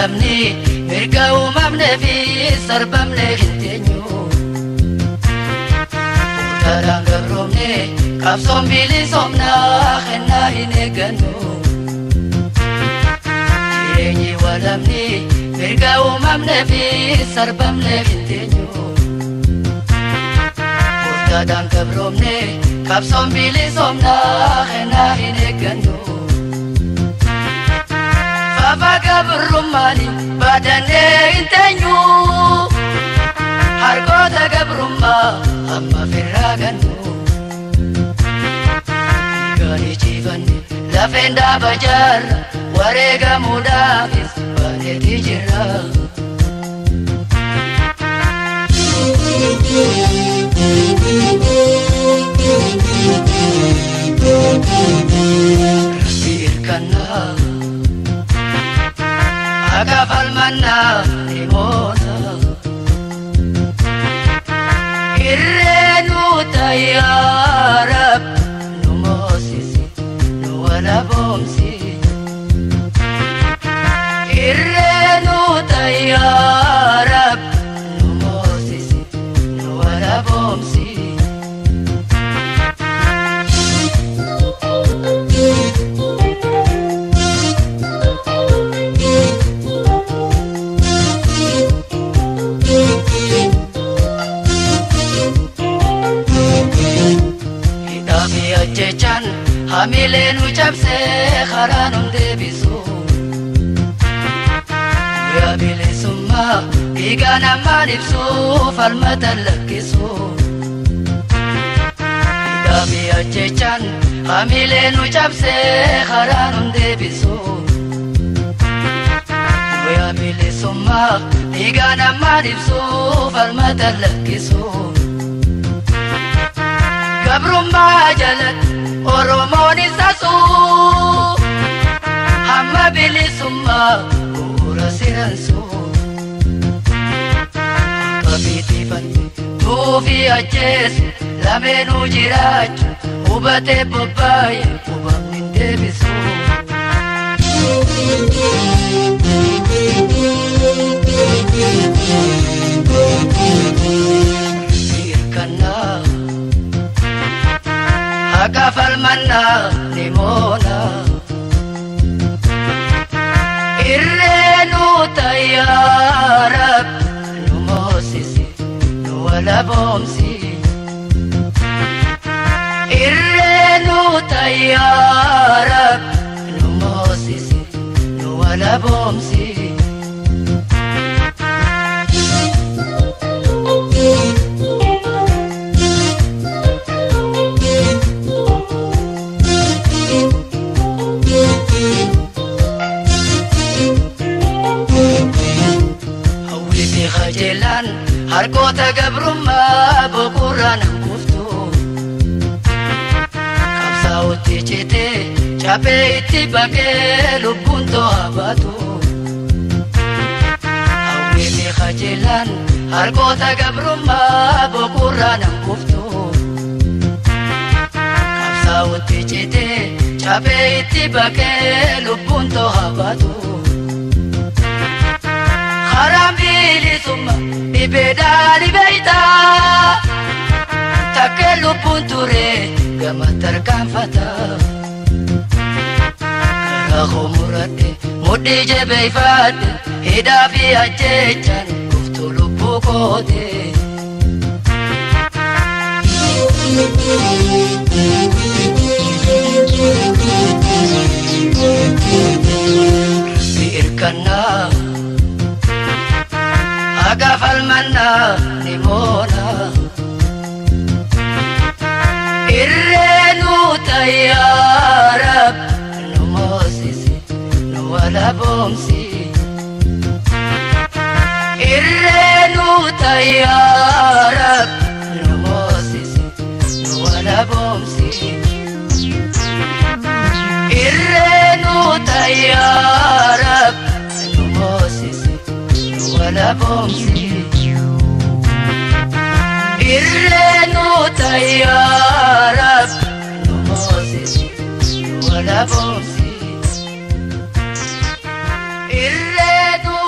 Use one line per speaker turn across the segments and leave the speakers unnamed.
ولمني مرقا وممني في سربمني خنتينيو وطالان قبرمني قابصوم بيلي صومنا خنا هنقنو جيريني ولمني مرقا وممني في سربمني خنتينيو وطالان قبرمني قابصوم بيلي صومنا خنا هنقنو فاقا بالرماني بعدني انتنيو حرقوتا قبرما أما في الراقنو قاني جيفاني لفين دا بجار وريقا مدافز بانيتي جرا ربي إركنا أقف المنا لموتا إرنو تيارب نموسيسي نوالا بومسي إرنو تيارب نموسيسي نوالا بومسي Jechan hamile nu chapse kharanum debisu ya bile summa igana manipsu falmatan lakisu idabi jechan hamile nu chapse kharanum debisu ya bile summa igana manipsu falmatan lakisu Gabrumma jalat oromoni sasu hamma bilisumma ura siransu babiti fandi tufi ajesu lamenu jirachu ubate bobaye ubamnin debisu irkana أقف المنا لمونا إرنو تيارب نموسيسي نوالا بومسي إرنو تيارب نموسيسي نوالا بومسي خجلان harkoota gabrummaa boqorraan hanquftu qabsaa'utti citee cabee itti baqee lubbuun to'abatu hawwiifi kajeelaan harkoota gabrummaa boqorraan hanquftu qabsaa'utti citee cabee itti baqee lubbuun to'abatu Harambili summa ibedali beita takelu punture gamatar kamfata karaho murade mudi jebeifat hidafi ajechan kuftulu bukote biirkana أقف المنا لمونا إرنو تيارب نموسيسي نوالا بومسي إرنو تيارب نموسيسي نوالا بومسي إرنو تيارب نموسيسي ولا بومسي إرنو تيارب نموسيس ولا بومسي إرنو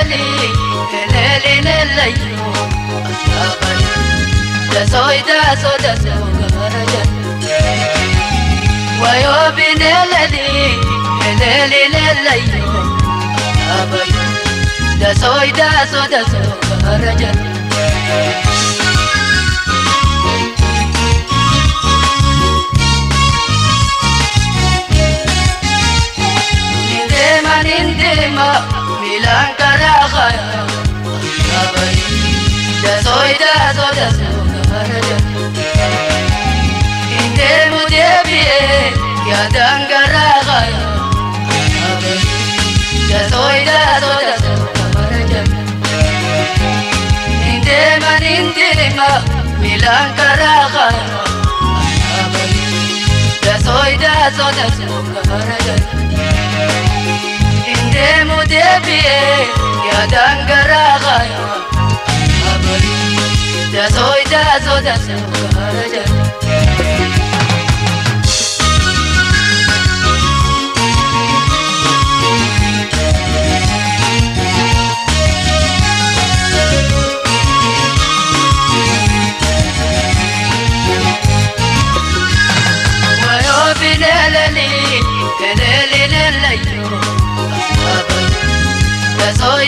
ليلي ليلي ليلي أصحابي دسوي داسو دسو غرجت ويوبي ليلي ليلي ليلي أصحابي دسوي داسو دسو غرجت Nindema milan karakhaya abari dasoy karaja indemu debiye ya dangarakhaya abari dasoy karaja nindema milan karakhaya abari dasoy karaja Indemu debiye ya dangarakhaya abari dasoy karaja wayo binelali leleli dasoy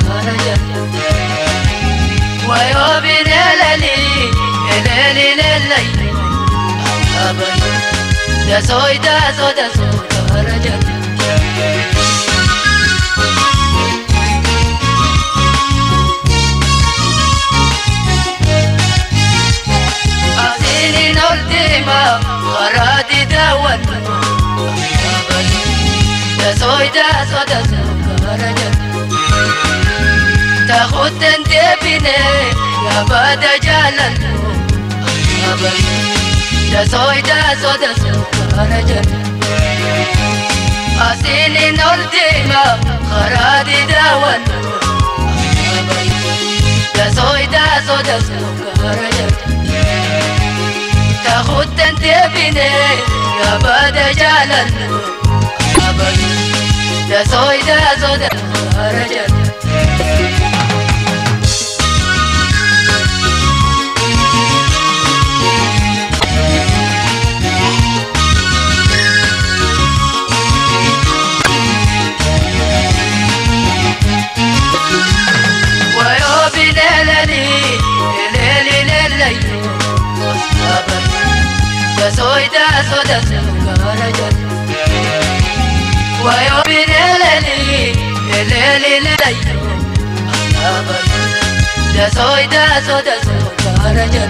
karaja wayo binelali leleli abari dasoy karaja asini noltima qaradi dawan abari dasoy karaja تاخد انت بيني يا بدا جلال abari dasoy karaja asini noltima qaradi dawan abari dasoy karaja تاخد انت بيني يا بدا جلال abari dasoy karaja dasoy karaja wayo binelali leleli abari dasoy karaja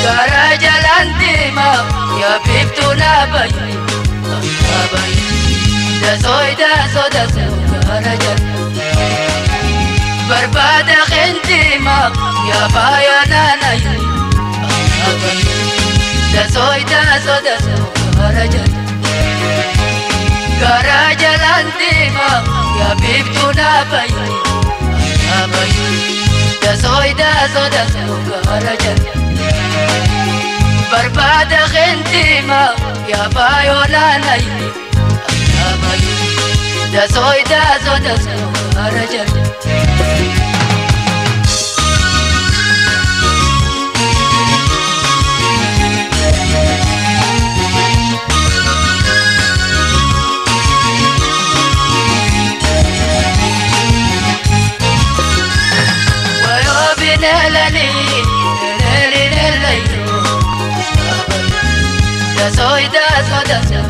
karaja lantima ya bibtuna bay abari dasoy karaja barbada khintima ya bayana abari dasoy karaja karaja lantima ya bibtuna bay abari dasoy karaja barbada khintima ya bayana abari dasoy karaja wayo binelali leleli dasoy karaja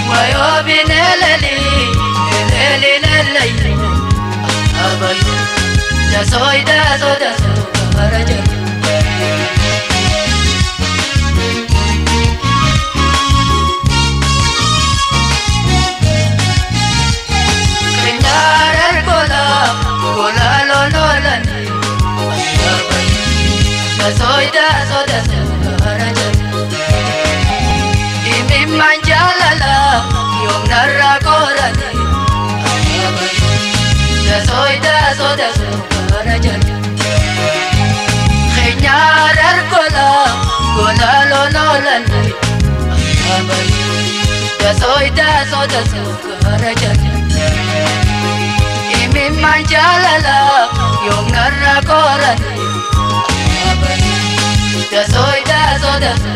wayo binelali leleli abari dasoy karaja kenyarar gola lololani abari dasoy karaja imi manjalala yom narra korani abari dasoy karaja daso karajan imi manjalala yom narra korani daso karajan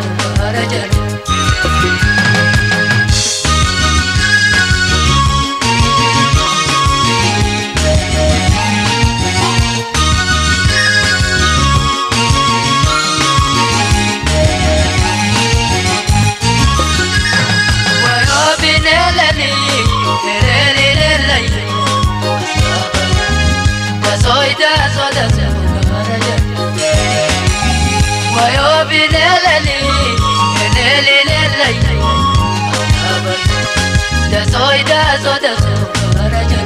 daso karajan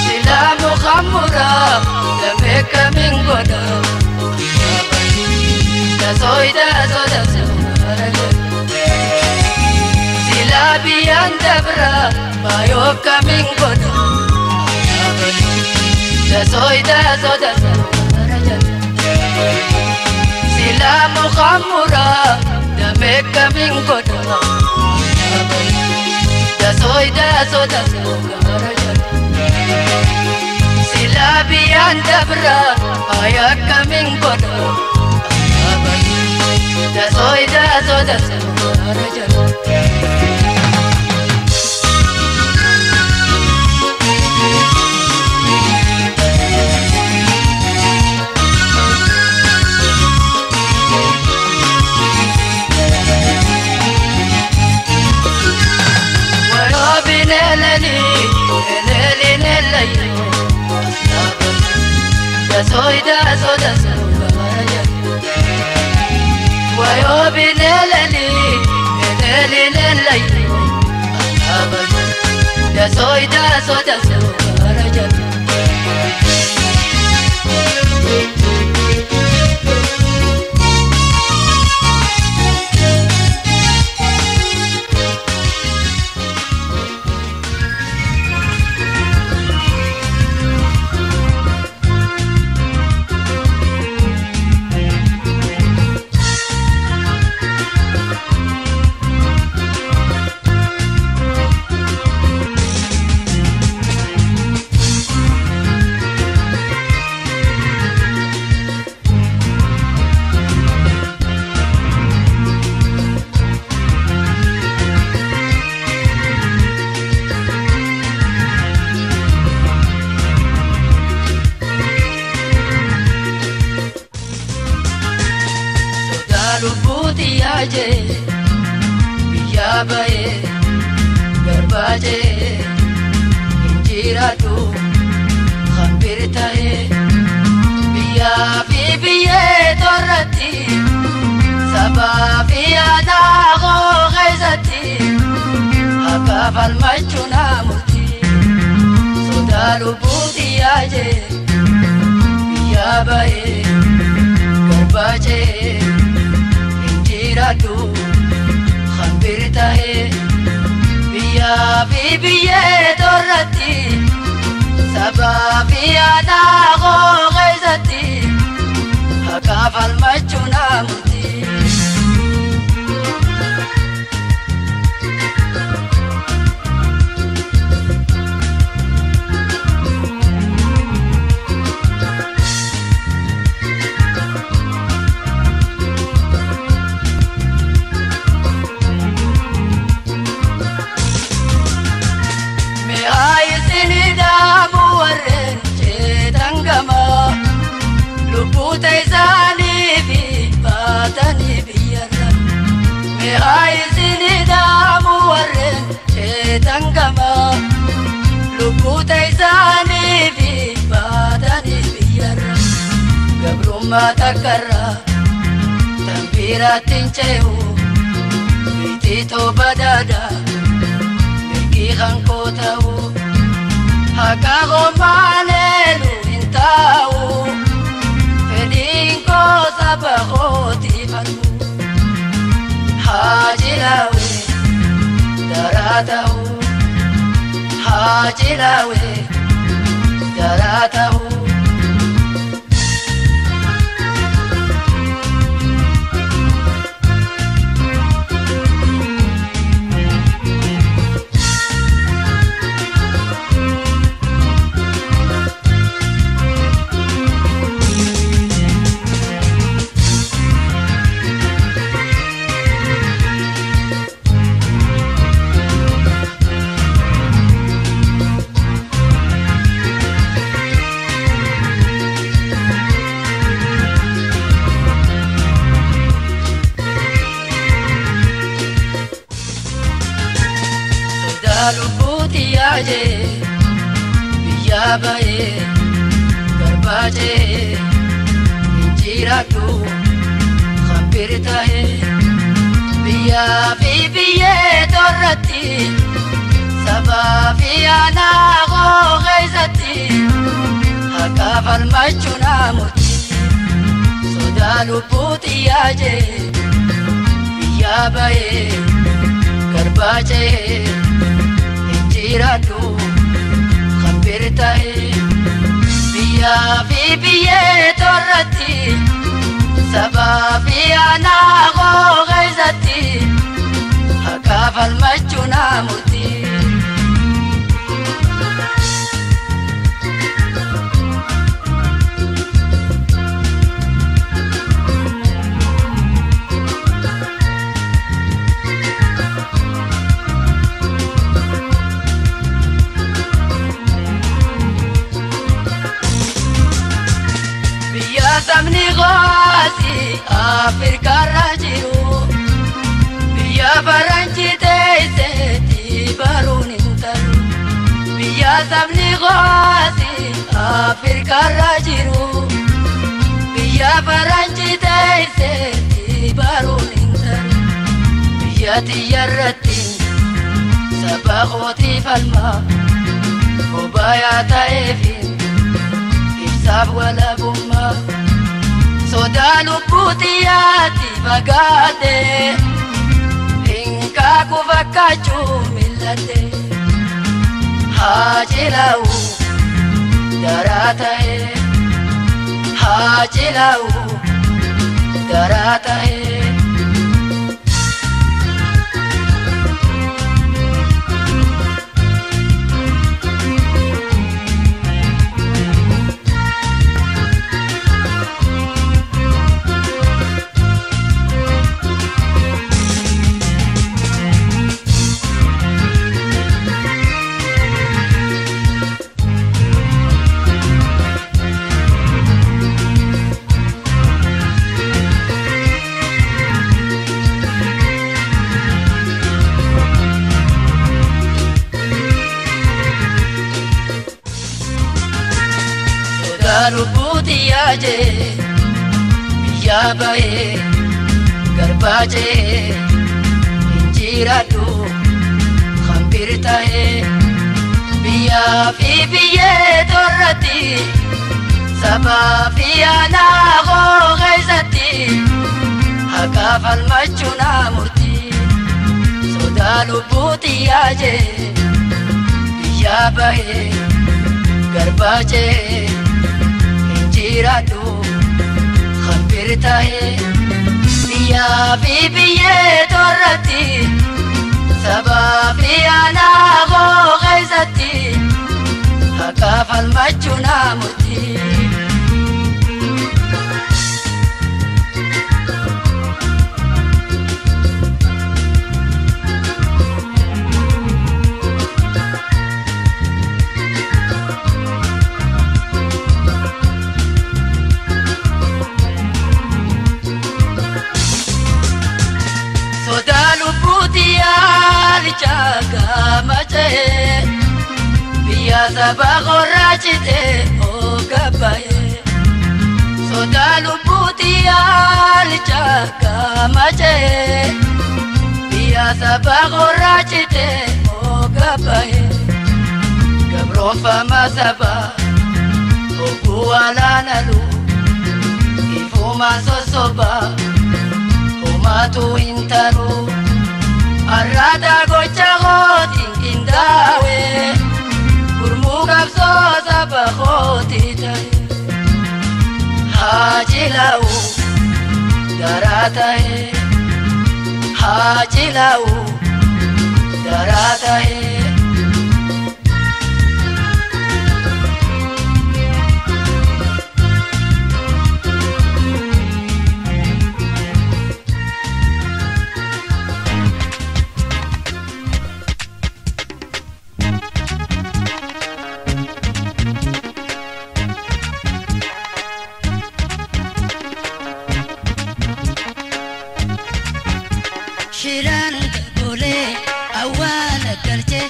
silamu khamura lameka mingoda daso karajan silabi andabra bayoka mingoda daso karajan silamu khamura dameka mingoda daso karajan silabi andabra ayaka mingoda daso karajan daso karajan wayo binelani daso karajan lubuti aje biya baye garbaje injiratu khambirtaye biya biye torati sababi ana go ghazati akafal machuna muti soda lubuti aje biya baye garbaje radu khambirtahe biya biye torati sababi ana go ghazati akafal machuna muti taizani bi batani biyara me aizini damu warren chetangama lubu taizani bi batani biyara gabruma takara tambira tincheu bitito badada mirki khankotau hakago manelu intau Dinko sabahoti fanu hajilawe daratau hajilawe daratahu lubuti aje biya bae garbaje injiratu khabirta hai biya biye torati sababi ana go ghaizati hakafal machuna muti soda lubuti aje biya bae garbaje Iradu khabirta hai biya biye torati sababi ana go ghaizati hakafal machuna muti Samni ghazi Afrika rajiru biya baranchi teise tibarun intaru biya samni ghazi Afrika rajiru biya baranchi teise tibarun intaru biya tiyarati sabakhoti falma mubaya taifin ibsab wala bumma soda lubutiyati bagade hinka kuvakachu millate hajilau daratae hajilau daratae lubuti aje biya bae garbaje injiratu khabirta hai biya biye torati sababi ana go ghaizati hakafal machuna muti soda lubuti aje biya bae garbaje Iradu khabirta hai biya biye torati sababi ana go ghaizati hakafal machuna muti jaga mache biya sabagorachite o gabaye soda lubuti al jaga mache biya sabagorachite o gabaye gabro fama saba o buala nalu ifuma sosoba tu intaru arada gocha godin indawe kurmu kapso بخوتي تاي حاجي لاو دراتاي حاجي لاو دراتاي Shiran bole awal kalche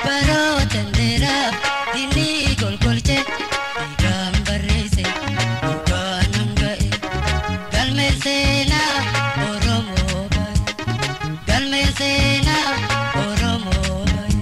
baro tendera dini gol golche gambar se bukanangai galme sena oromo bai galme sena oromo bai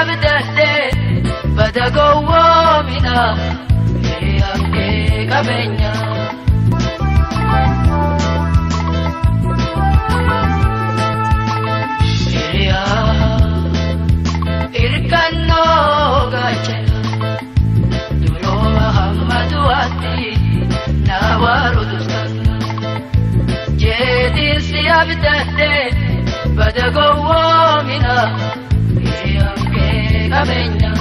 abdadde bada gowwoomina hiriyankee qabeenya irkannoo gaachana duroo Muhammadu ati nawaaru dustana jeedinsi abdadde bada gowwoomina hiriyankee qabeenya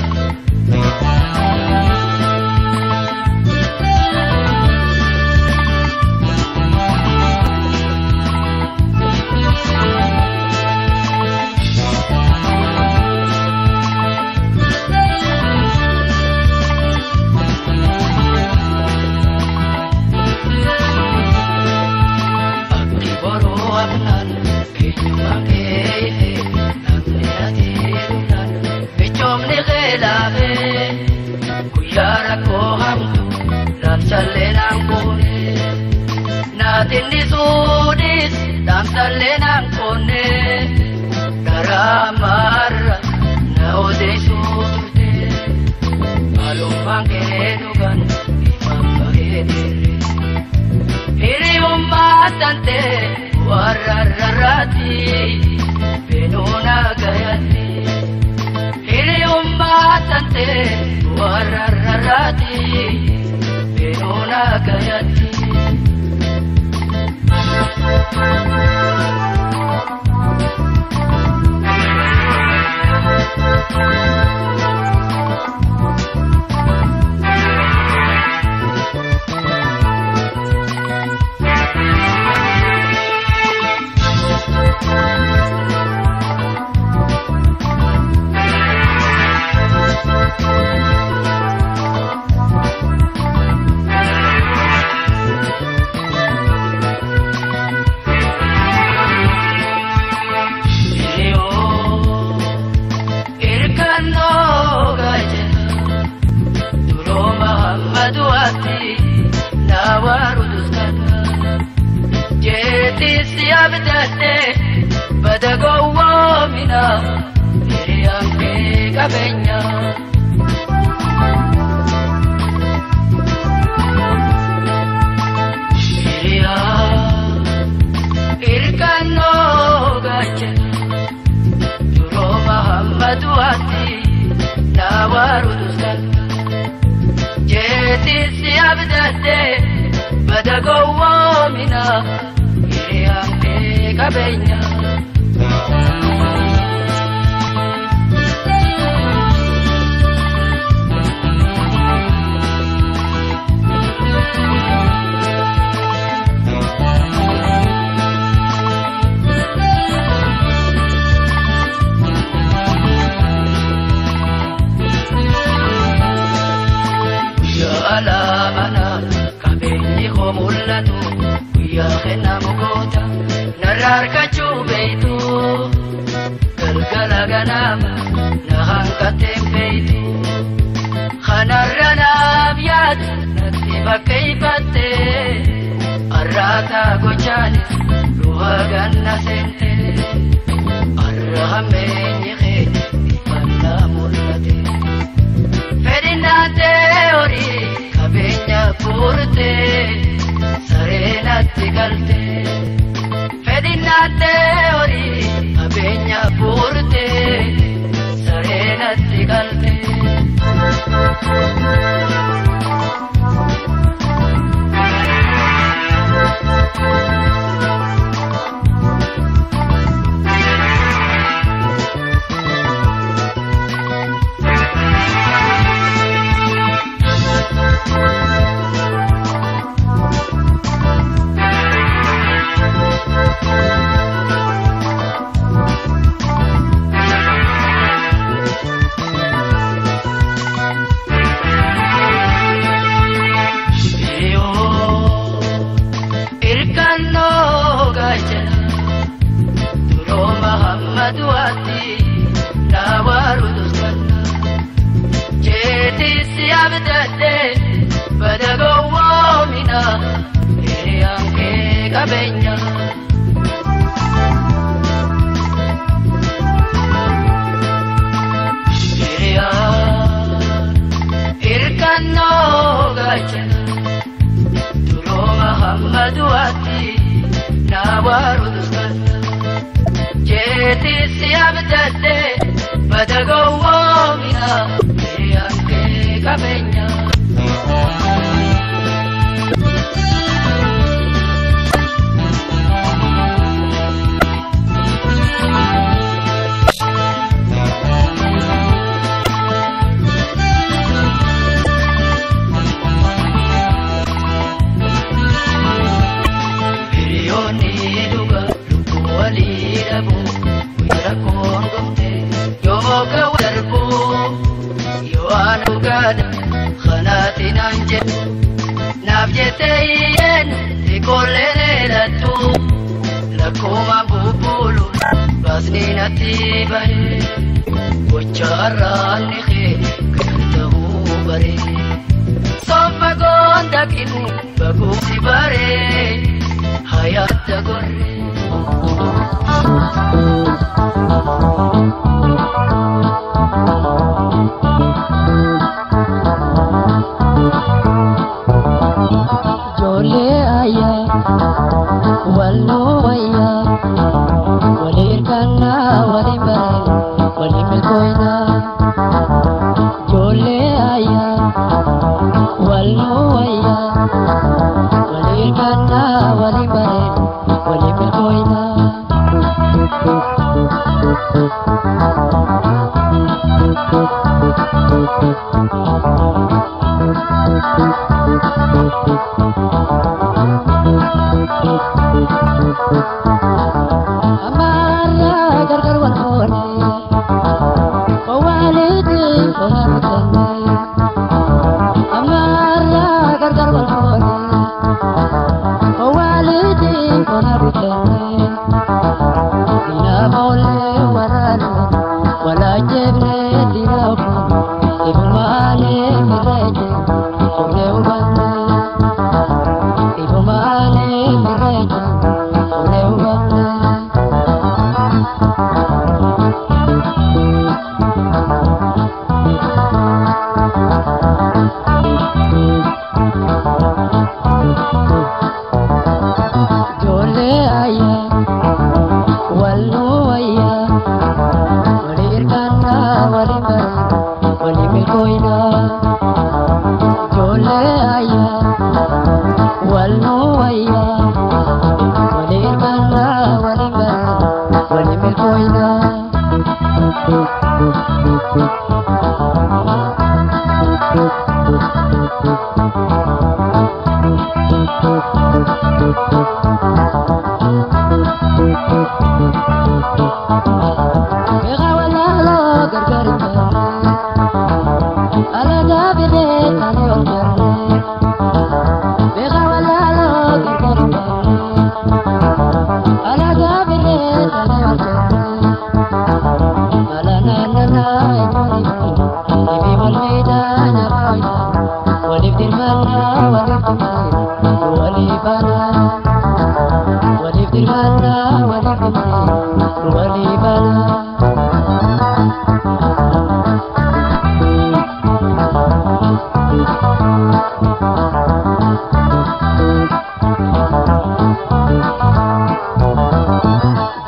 Natinni suudis damsallenaan konne garamarra na odeessuu turte maalummaan kee dhugan ifaan baheetirre hiriyummaa tante warra rarraati benuuna gayatti hiriyummaa tante warra rarraati benuuna gayatti abdadde bada gowwoomina hiriyankee qabeenya irkannoo gaachana duroo Muhammadu ati nawaaru dustana jeedinsi abdadde bada gowwoomina hiriyankee qabeenya alamana qabeenyi koo mul'atu guyyaa kenna mukoota narraarkachuu beeytu galgala ganama na hanqateen beeytu kanarra naaf yaadu natti bakkeeyfatte arraataa gochaanis ruha ganna seente arra hammeenyi keenya ifannaa mul'ate fedhinnaate horii qabeenya furte sareenatti galte fedhinnaate horii qabeenya furte sareenatti galte sisi abdade badagowo mina yanke kabenya خناتنا نجد نبجتين لكل ليلة لكم بقولوا بسنين تيبه وشارا نخي كنته بري صف قندك بقوسي بري حياة قري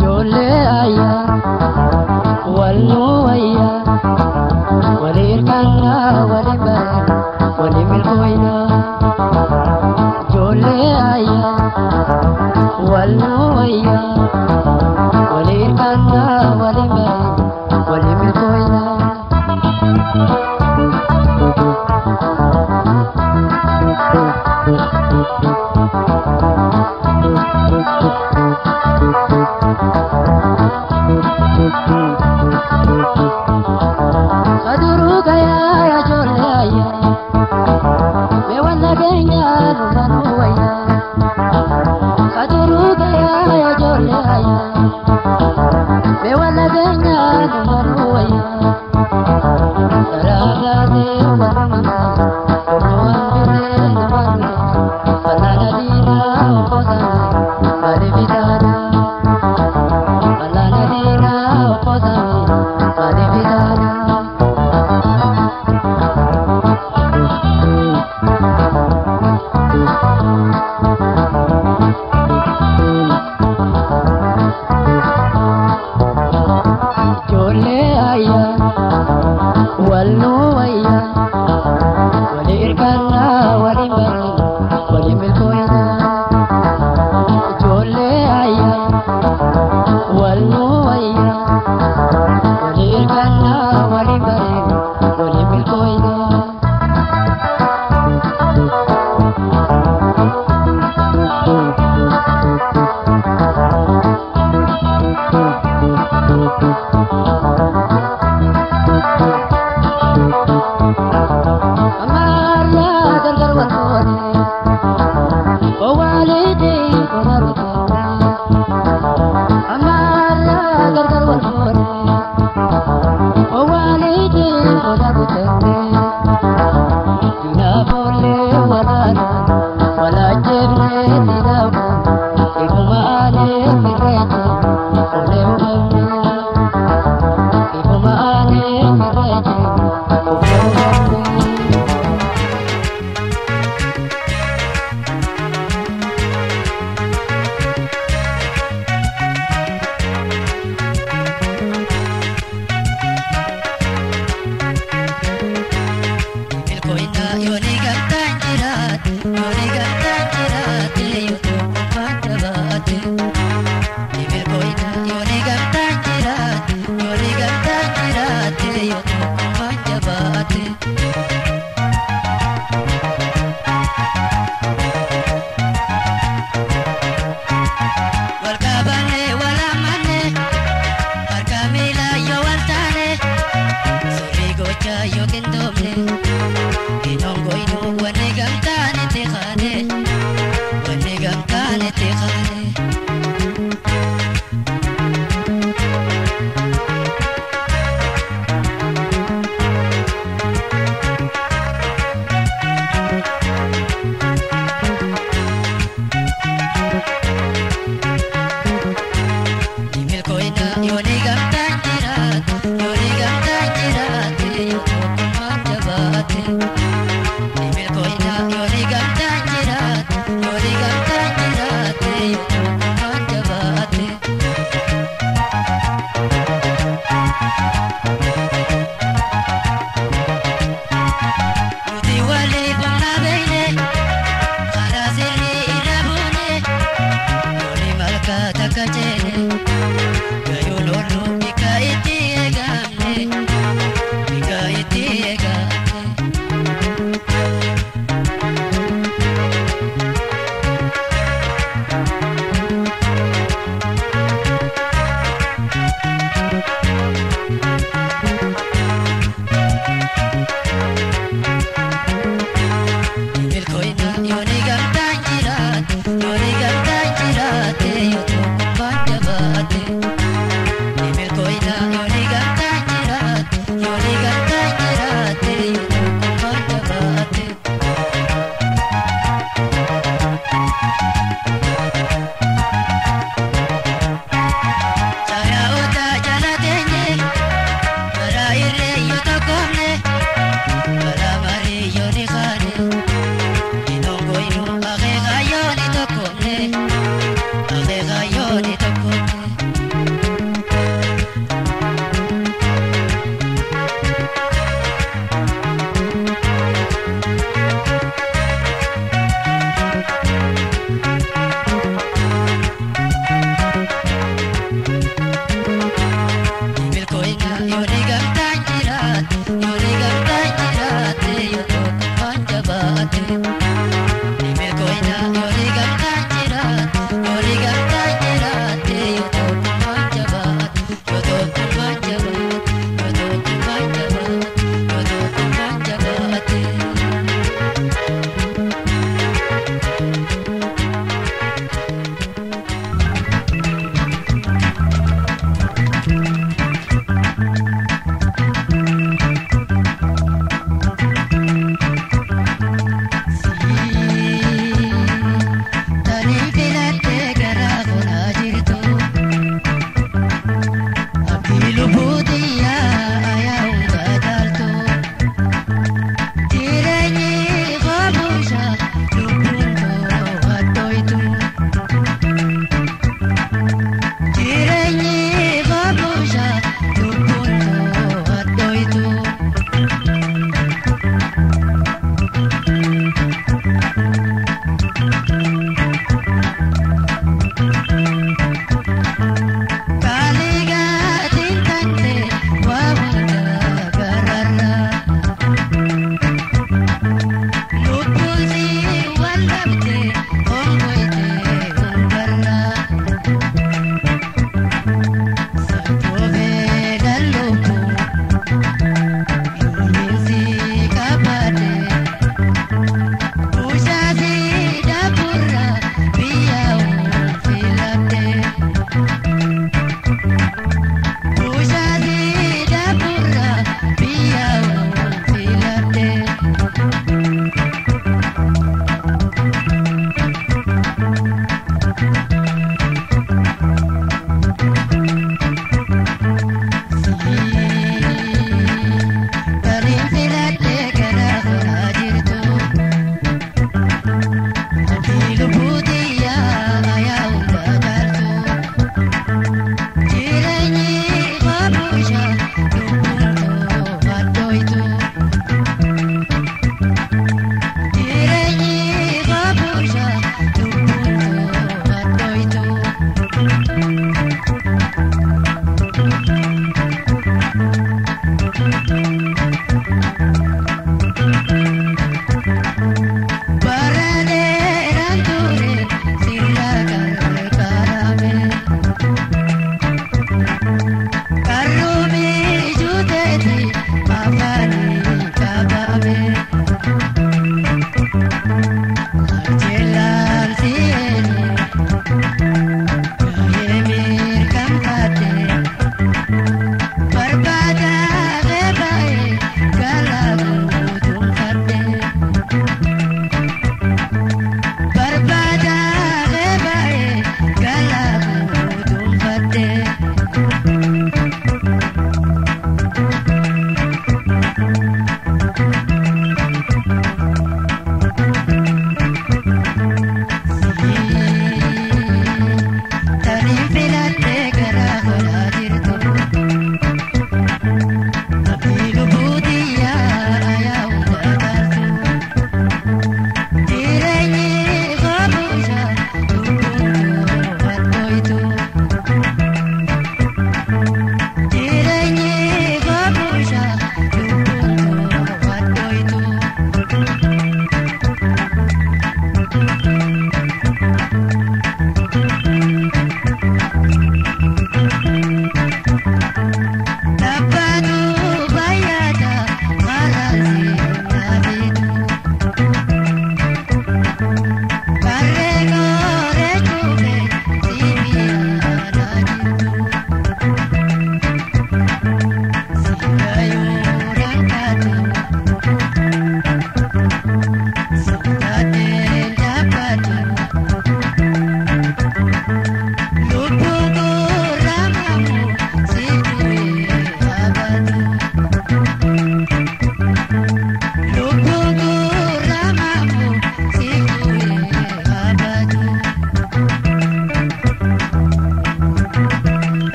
Jolle aya, wallo aya.
والنويا ولإركنا ولمن ولملكوينا جولي عيا والنويا ولإركنا ولمن ولملكوينا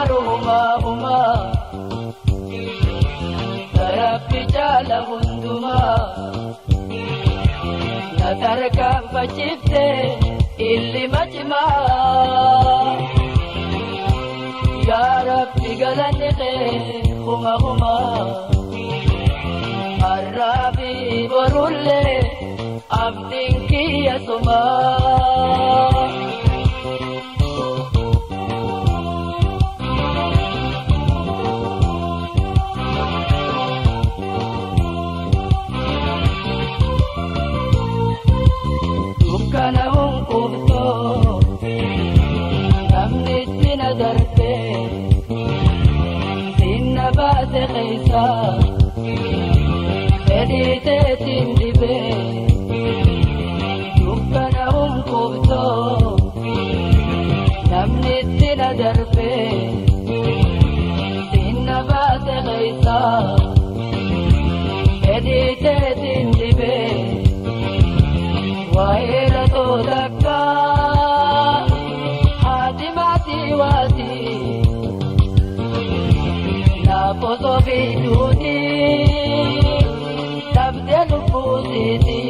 taruhuma Rabbi jala hunduma Natarkam pachifte illi majma Ya Rabbi galanike huma Arabi borulle abdin kiya suma Dukana hungkumto namni sinadarpe sinabase khaisa Edite tindibe Dukana hungkumto namni sinadarpe sinabase khaisa Edite tindibe Wahira to dakka Hatimati wati Na poso biduni Tabdelu pusiti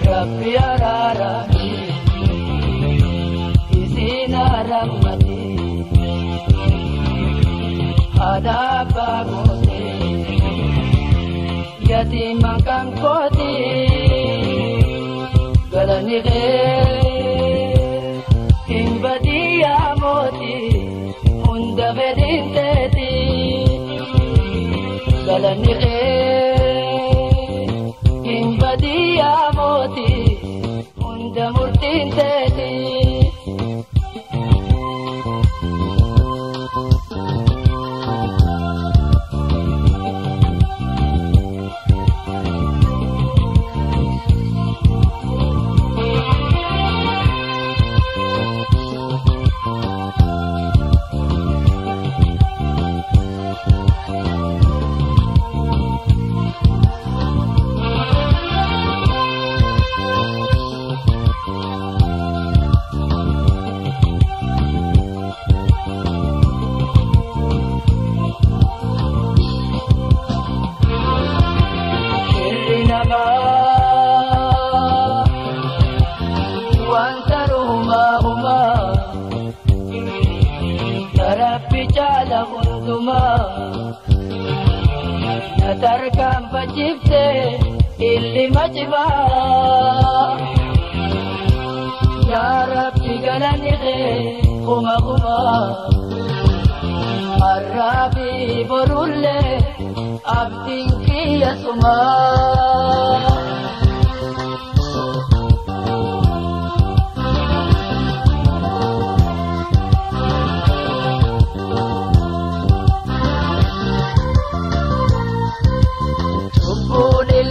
Rabbi ararani Isina rahmati Hadapa mose Yatiman kang koti Galani ke Himbadiya moti Hunda bedin teti Galani ke Himbadiya moti Hunda murtin teti Natarkam pachifte illi majma Ya Rabbi galanike huma Arabi borulle abdin kiya suma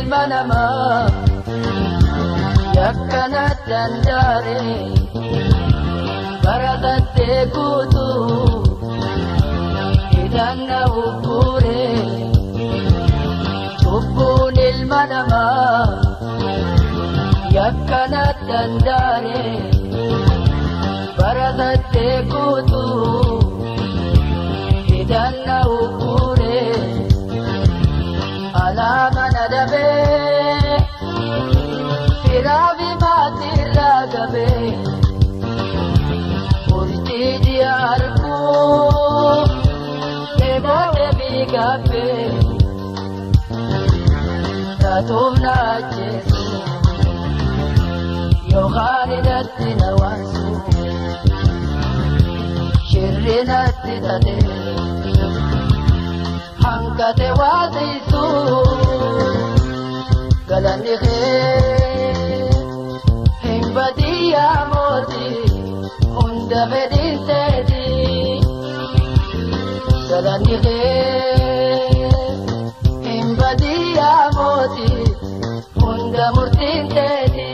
Manama yakkanat dandare barakatte kutu idanna ukure tubbunil manama yakkanat dandare barakatte kutu idanna ukure alama nadabe Firavi mati ragabe Urti diarku Ebote bigabe Tatum na Jesu Yohani datti nawasu Shirri natti tate Hankate wazisu Galani khe Himbadiya moti Hunda bedin tedi Galani khe Himbadiya moti Hunda murtin tedi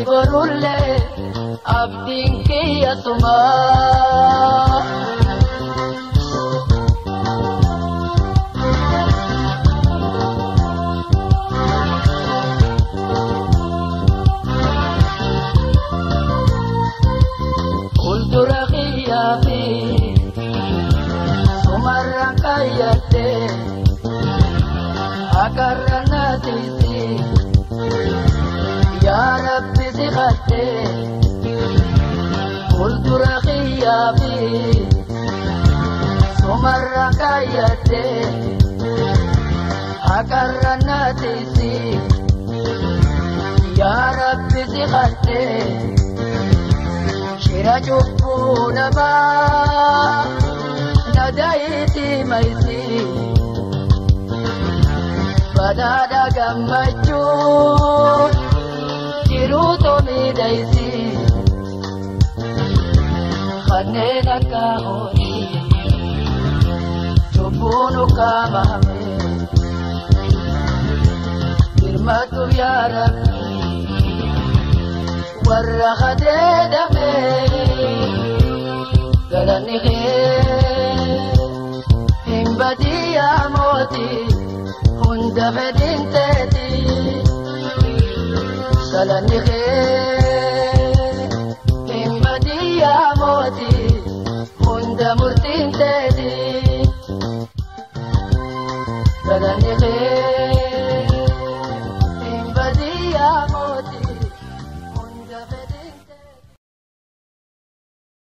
borulle abdin kiyasuma kultura khiyafi sumarra kayate akarna tisi ya rabbi sikhate kultura khiyafi sumarra kayate akarna tisi ya rabbi sikhate shira jubuna ma nadaiti maisi badada gammachu kiruto midaisi khanena kahoni jubunu kamame firmatu ya rabbi warra khadedame galani himbadi ya moti hunda fedin teti galani himbadi ya moti hunda murtin teti galani